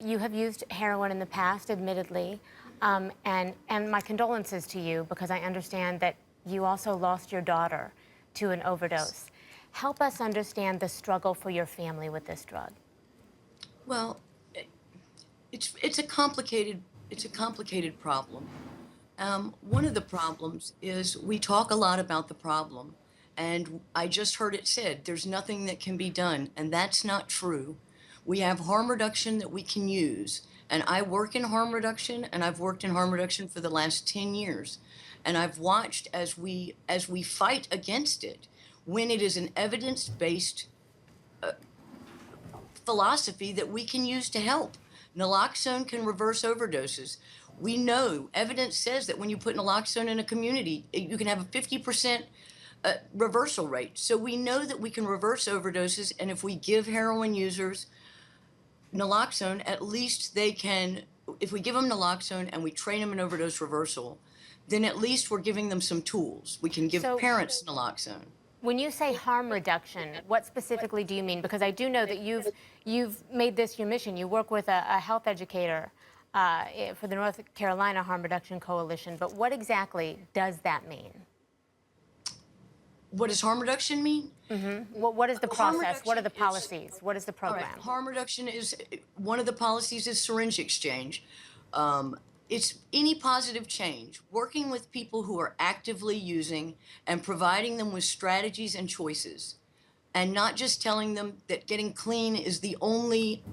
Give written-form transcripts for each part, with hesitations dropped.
you have used heroin in the past, admittedly, and my condolences to you because I understand that you also lost your daughter to an overdose. Help us understand the struggle for your family with this drug. Well, it's a complicated problem. One of the problems is we talk a lot about the problem, and I just heard it said there's nothing that can be done, and that's not true. We have harm reduction that we can use, and I work in harm reduction, and I've worked in harm reduction for the last 10 years, and I've watched as we fight against it when it is an evidence-based philosophy that we can use to help. Naloxone can reverse overdoses. We know evidence says that when you put naloxone in a community, you can have a 50% reversal rate. So we know that we can reverse overdoses, and if we give heroin users naloxone, at least they can, if we give them naloxone and we train them in overdose reversal, then at least we're giving them some tools. We can give So, parents naloxone. when you say harm reduction, what specifically do you mean? Because I do know that you've made this your mission. You work with a health educator for the North Carolina Harm Reduction Coalition. But what exactly does that mean? What does harm reduction mean? What is the Harm process? What are the reduction is- policies? What is the All right, program? harm reduction is one of the policies is syringe exchange. It's any positive change, working with people who are actively using and providing them with strategies and choices, and not just telling them that getting clean is the only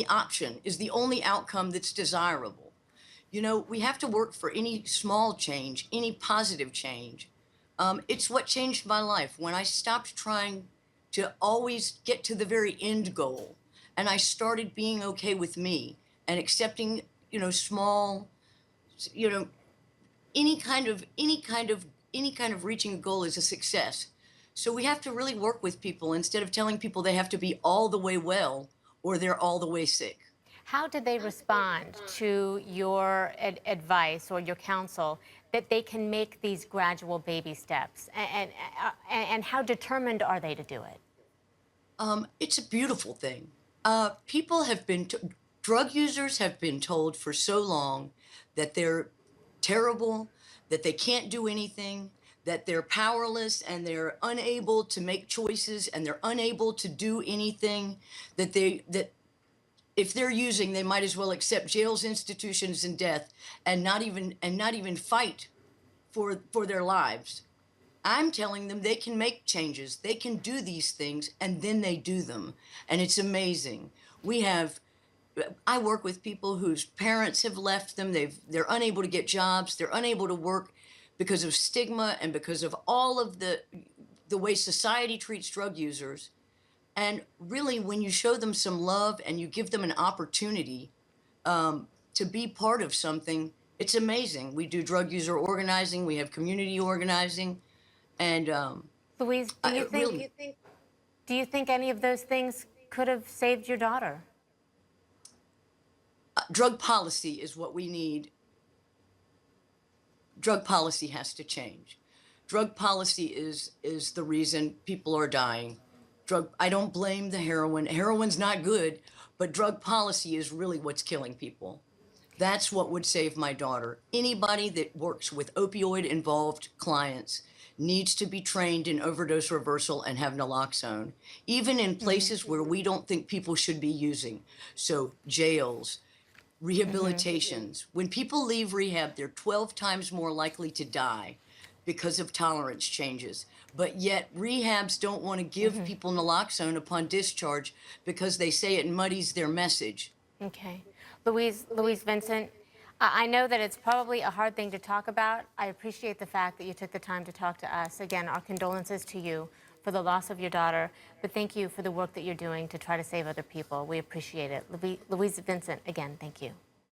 option, is the only outcome that's desirable. You know, we have to work for any small change, any positive change. It's what changed my life when I stopped trying to always get to the very end goal, and I started being okay with me and accepting, small, you know, any kind of reaching a goal is a success. So we have to really work with people instead of telling people they have to be all the way well or they're all the way sick. How did they respond to your advice or your counsel that they can make these gradual baby steps? And how determined are they to do it? It's a beautiful thing. People have been, drug users have been told for so long that they're terrible, that they can't do anything, that they're powerless and they're unable to make choices and they're unable to do anything, that if they're using, they might as well accept jails, institutions, and death and not even fight for their lives. I'm telling them they can make changes, they can do these things, and then they do them. And it's amazing. I work with people whose parents have left them, they're unable to get jobs, they're unable to work because of stigma and because of all of the way society treats drug users. And really, when you show them some love and you give them an opportunity to be part of something, it's amazing. We do drug user organizing, we have community organizing. And Louise, do you think any of those things could have saved your daughter? drug policy is what we need. Drug policy has to change. Drug policy is the reason people are dying. I don't blame the heroin. Heroin's not good, but drug policy is really what's killing people. That's what would save my daughter. Anybody that works with opioid-involved clients needs to be trained in overdose reversal and have naloxone, even in places where we don't think people should be using. So jails, rehabilitations. When people leave rehab, they're 12 times more likely to die because of tolerance changes. But yet rehabs don't want to give people naloxone upon discharge because they say it muddies their message. Okay. Louise Vincent, I know that it's probably a hard thing to talk about. I appreciate the fact that you took the time to talk to us. Again, our condolences to you for the loss of your daughter, but thank you for the work that you're doing to try to save other people. We appreciate it. Louise Vincent, again, thank you.